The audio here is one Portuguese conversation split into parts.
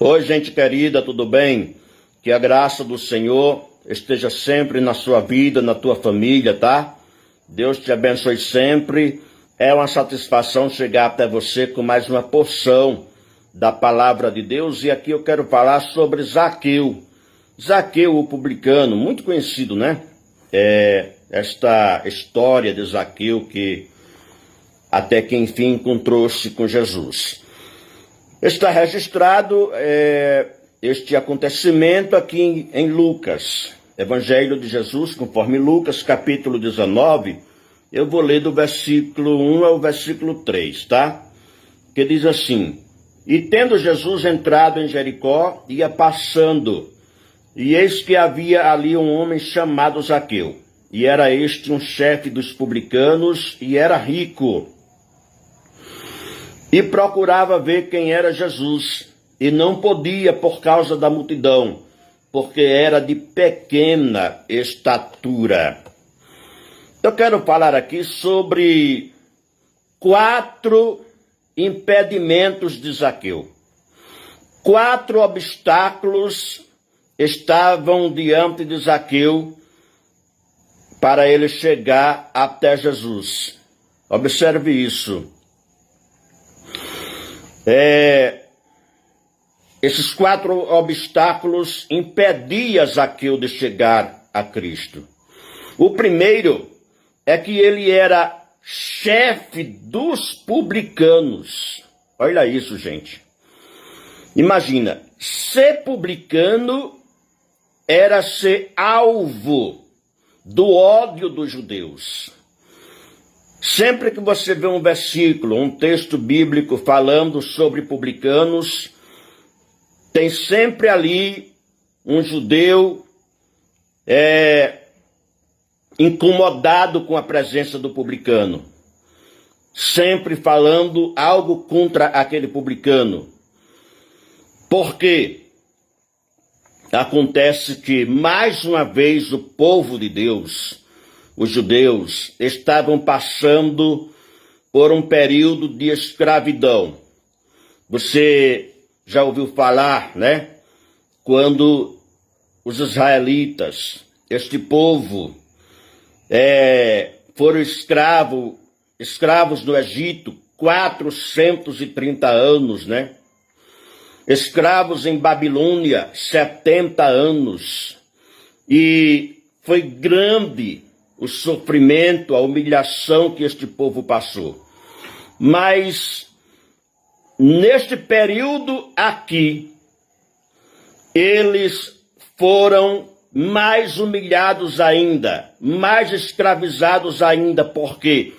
Oi, gente querida, tudo bem? Que a graça do Senhor esteja sempre na sua vida, na tua família, tá? Deus te abençoe sempre. É uma satisfação chegar até você com mais uma porção da palavra de Deus. E aqui eu quero falar sobre Zaqueu. Zaqueu, o publicano, muito conhecido, né? Esta história de Zaqueu que até que enfim encontrou-se com Jesus. Está registrado este acontecimento aqui em Lucas, Evangelho de Jesus, conforme Lucas, capítulo 19. Eu vou ler do versículo 1 ao versículo 3, tá? Que diz assim: E tendo Jesus entrado em Jericó, ia passando, e eis que havia ali um homem chamado Zaqueu, e era este um chefe dos publicanos, e era rico. E procurava ver quem era Jesus, e não podia por causa da multidão, porque era de pequena estatura. Eu quero falar aqui sobre 4 impedimentos de Zaqueu. 4 obstáculos estavam diante de Zaqueu para ele chegar até Jesus. Observe isso. Esses 4 obstáculos impediam Zaqueu de chegar a Cristo. O primeiro é que ele era chefe dos publicanos. Olha isso, gente. Imagina, ser publicano era ser alvo do ódio dos judeus. Sempre que você vê um versículo, um texto bíblico falando sobre publicanos, tem sempre ali um judeu incomodado com a presença do publicano, sempre falando algo contra aquele publicano. Porque acontece que, mais uma vez, o povo de Deus, os judeus, estavam passando por um período de escravidão. Você já ouviu falar, né? Quando os israelitas, este povo, foram escravos no Egito, 430 anos, né? Escravos em Babilônia, 70 anos. E foi grande o sofrimento, a humilhação que este povo passou. Mas, neste período aqui, eles foram mais humilhados ainda, mais escravizados ainda, porque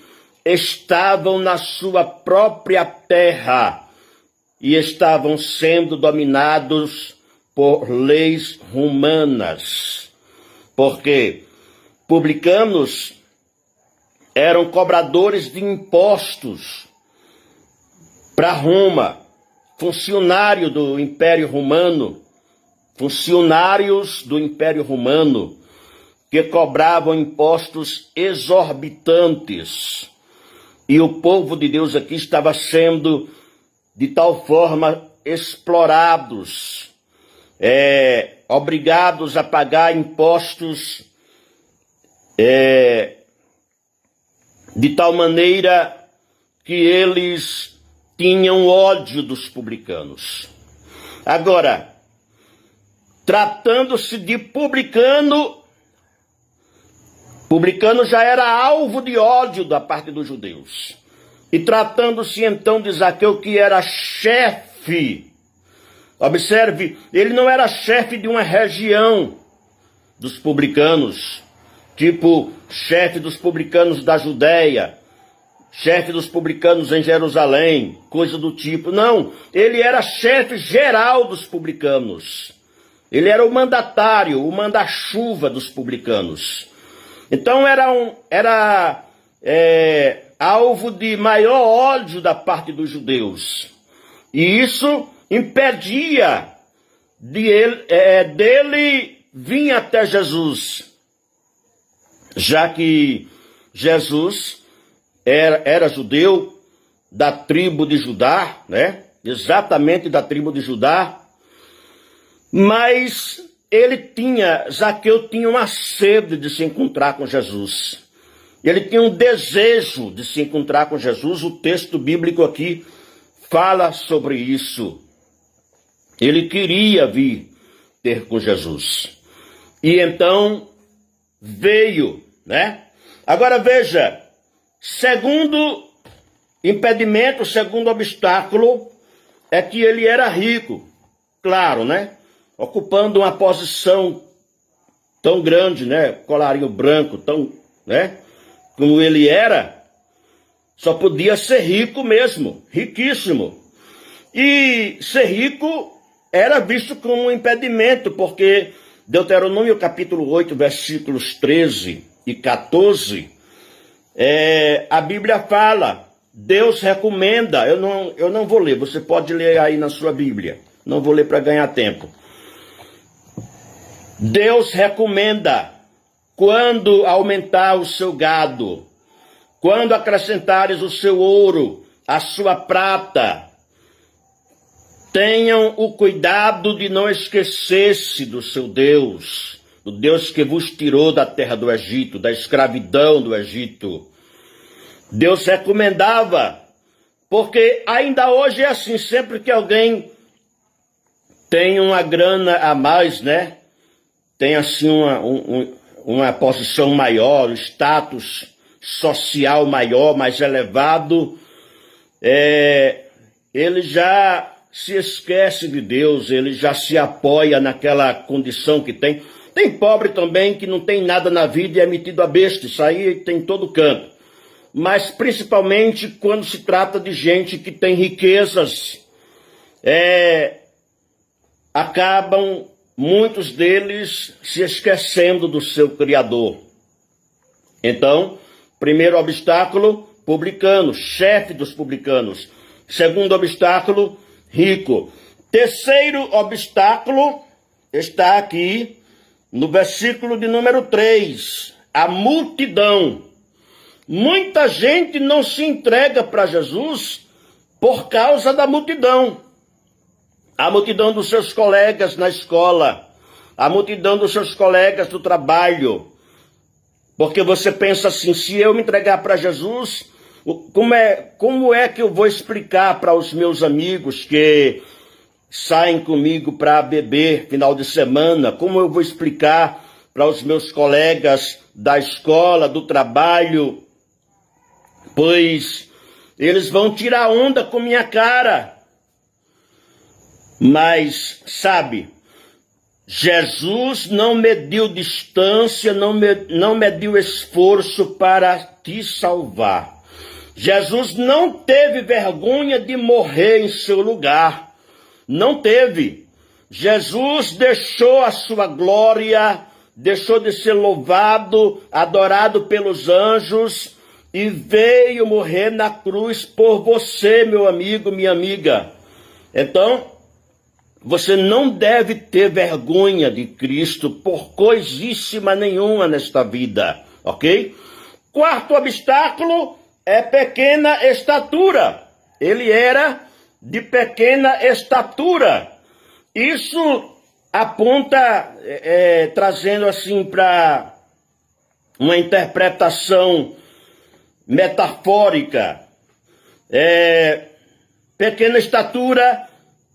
estavam na sua própria terra e estavam sendo dominados por leis romanas. Porque publicanos eram cobradores de impostos para Roma, funcionários do Império Romano que cobravam impostos exorbitantes. E o povo de Deus aqui estava sendo de tal forma explorados, obrigados a pagar impostos de tal maneira que eles tinham ódio dos publicanos. Agora, tratando-se de publicano já era alvo de ódio da parte dos judeus. E tratando-se então de Zaqueu, que era chefe, observe, ele não era chefe de uma região dos publicanos, tipo chefe dos publicanos da Judéia, chefe dos publicanos em Jerusalém, coisa do tipo. Não, ele era chefe geral dos publicanos. Ele era o mandatário, o manda-chuva dos publicanos. Então era alvo de maior ódio da parte dos judeus. E isso impedia dele vir até Jesus, já que Jesus era judeu da tribo de Judá, né? Exatamente da tribo de Judá. Mas Zaqueu tinha uma sede de se encontrar com Jesus. Ele tinha um desejo de se encontrar com Jesus. O texto bíblico aqui fala sobre isso. Ele queria vir ter com Jesus. E então veio, né? Agora veja, segundo impedimento, segundo obstáculo, é que ele era rico. Claro, né? Ocupando uma posição tão grande, né? Colarinho branco, tão, né? Como ele era, só podia ser rico mesmo, riquíssimo. E ser rico era visto como um impedimento, porque Deuteronômio capítulo 8, versículos 13 e 14, a Bíblia fala, Deus recomenda, eu não vou ler, você pode ler aí na sua Bíblia, não vou ler para ganhar tempo. Deus recomenda, quando aumentar o seu gado, quando acrescentares o seu ouro, a sua prata, tenham o cuidado de não esquecer-se do seu Deus, do Deus que vos tirou da terra do Egito, da escravidão do Egito. Deus recomendava, porque ainda hoje é assim, sempre que alguém tem uma grana a mais, né? Tem assim uma posição maior, um status social maior, mais elevado, ele já se esquece de Deus, ele já se apoia naquela condição que tem. Tem pobre também que não tem nada na vida e é metido a besta, isso aí tem em todo canto. Mas principalmente quando se trata de gente que tem riquezas, acabam muitos deles se esquecendo do seu Criador. Então, primeiro obstáculo, publicano, chefe dos publicanos. Segundo obstáculo, rico. Terceiro obstáculo está aqui no versículo de número 3, a multidão. Muita gente não se entrega para Jesus por causa da multidão. A multidão dos seus colegas na escola, a multidão dos seus colegas do trabalho. Porque você pensa assim, se eu me entregar para Jesus, como é que eu vou explicar para os meus amigos que saem comigo para beber final de semana? Como eu vou explicar para os meus colegas da escola, do trabalho? Pois eles vão tirar onda com minha cara. Mas, sabe, Jesus não mediu distância, não mediu esforço para te salvar. Jesus não teve vergonha de morrer em seu lugar. Não teve. Jesus deixou a sua glória, deixou de ser louvado, adorado pelos anjos e veio morrer na cruz por você, meu amigo, minha amiga. Então, você não deve ter vergonha de Cristo por coisíssima nenhuma nesta vida, ok? Quarto obstáculo é pequena estatura. Ele era de pequena estatura. Isso aponta, trazendo assim para uma interpretação metafórica. Pequena estatura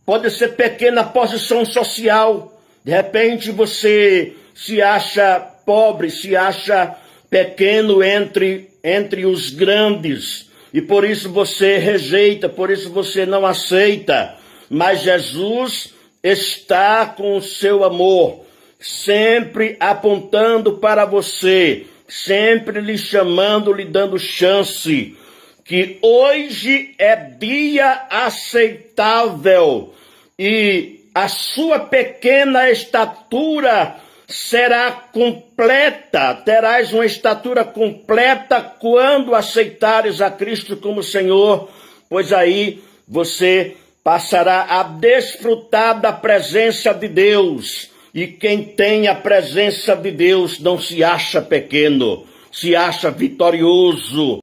pode ser pequena posição social. De repente você se acha pobre, se acha pequeno entre os grandes. E por isso você rejeita, por isso você não aceita. Mas Jesus está com o seu amor, sempre apontando para você, sempre lhe chamando, lhe dando chance. Que hoje é dia aceitável e a sua pequena estatura será completa, terás uma estatura completa quando aceitares a Cristo como Senhor, pois aí você passará a desfrutar da presença de Deus. E quem tem a presença de Deus não se acha pequeno, se acha vitorioso.